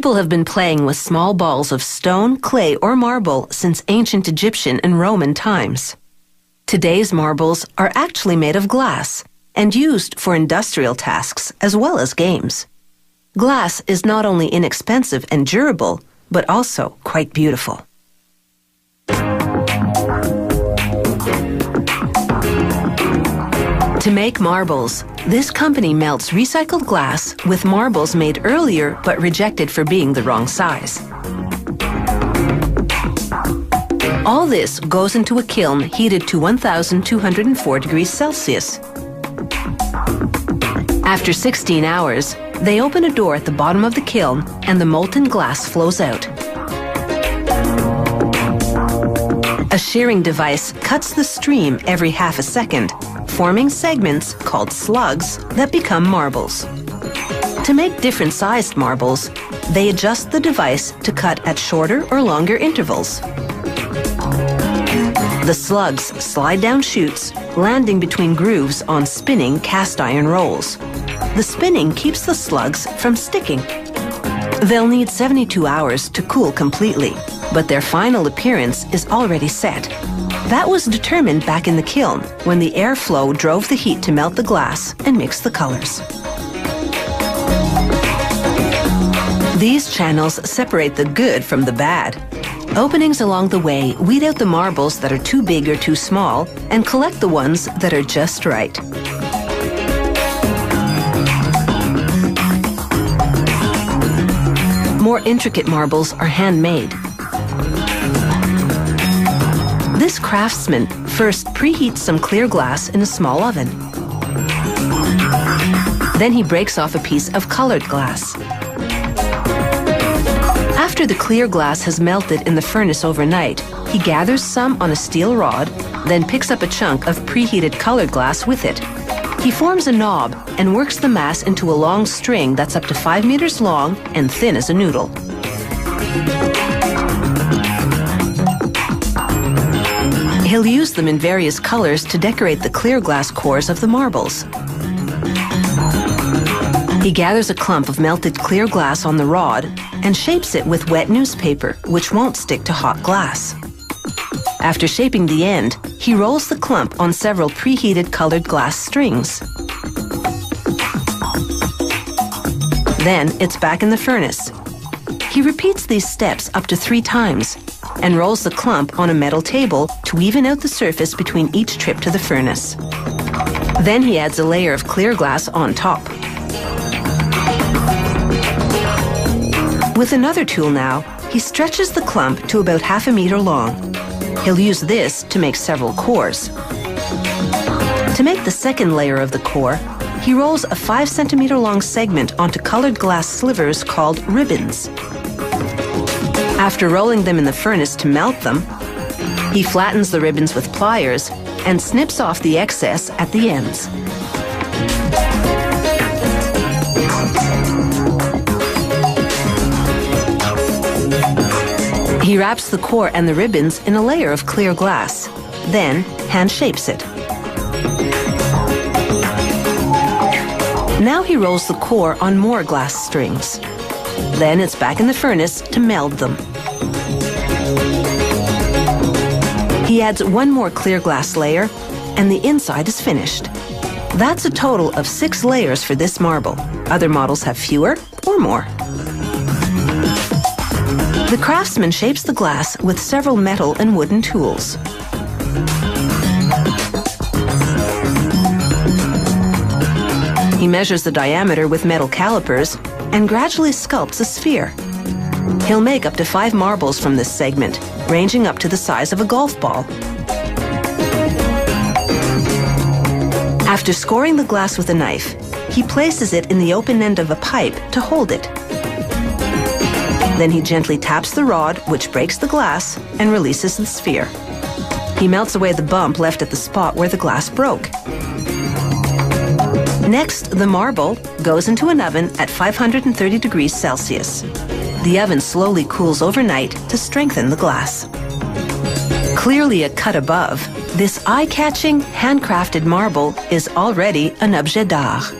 People have been playing with small balls of stone, clay, or marble since ancient Egyptian and Roman times. Today's marbles are actually made of glass and used for industrial tasks as well as games. Glass is not only inexpensive and durable, but also quite beautiful. To make marbles, this company melts recycled glass with marbles made earlier but rejected for being the wrong size. All this goes into a kiln heated to 1,204 degrees Celsius. After 16 hours, they open a door at the bottom of the kiln and the molten glass flows out. A shearing device cuts the stream every half a second, forming segments called slugs that become marbles. To make different sized marbles, they adjust the device to cut at shorter or longer intervals. The slugs slide down chutes, landing between grooves on spinning cast iron rolls. The spinning keeps the slugs from sticking. They'll need 72 hours to cool completely, but their final appearance is already set. That was determined back in the kiln when the airflow drove the heat to melt the glass and mix the colors. These channels separate the good from the bad. Openings along the way weed out the marbles that are too big or too small and collect the ones that are just right. More intricate marbles are handmade. This craftsman first preheats some clear glass in a small oven. Then he breaks off a piece of colored glass. After the clear glass has melted in the furnace overnight, he gathers some on a steel rod, then picks up a chunk of preheated colored glass with it. He forms a knob and works the mass into a long string that's up to 5 meters long and thin as a noodle. He'll use them in various colors to decorate the clear glass cores of the marbles. He gathers a clump of melted clear glass on the rod and shapes it with wet newspaper, which won't stick to hot glass. After shaping the end, he rolls the clump on several preheated colored glass strings. Then it's back in the furnace. He repeats these steps up to 3 times and rolls the clump on a metal table to even out the surface between each trip to the furnace. Then he adds a layer of clear glass on top. With another tool now, he stretches the clump to about 1/2 meter long. He'll use this to make several cores. To make the second layer of the core, he rolls a 5 centimeter long segment onto colored glass slivers called ribbons. After rolling them in the furnace to melt them, he flattens the ribbons with pliers and snips off the excess at the ends. He wraps the core and the ribbons in a layer of clear glass, then hand shapes it. Now he rolls the core on more glass strings. Then it's back in the furnace to meld them. He adds 1 more clear glass layer, and the inside is finished. That's a total of 6 layers for this marble. Other models have fewer or more. The craftsman shapes the glass with several metal and wooden tools. He measures the diameter with metal calipers and gradually sculpts a sphere. He'll make up to 5 marbles from this segment, ranging up to the size of a golf ball. After scoring the glass with a knife, he places it in the open end of a pipe to hold it. Then he gently taps the rod, which breaks the glass and releases the sphere. He melts away the bump left at the spot where the glass broke. Next, the marble goes into an oven at 530 degrees Celsius. The oven slowly cools overnight to strengthen the glass. Clearly a cut above, this eye-catching, handcrafted marble is already an objet d'art.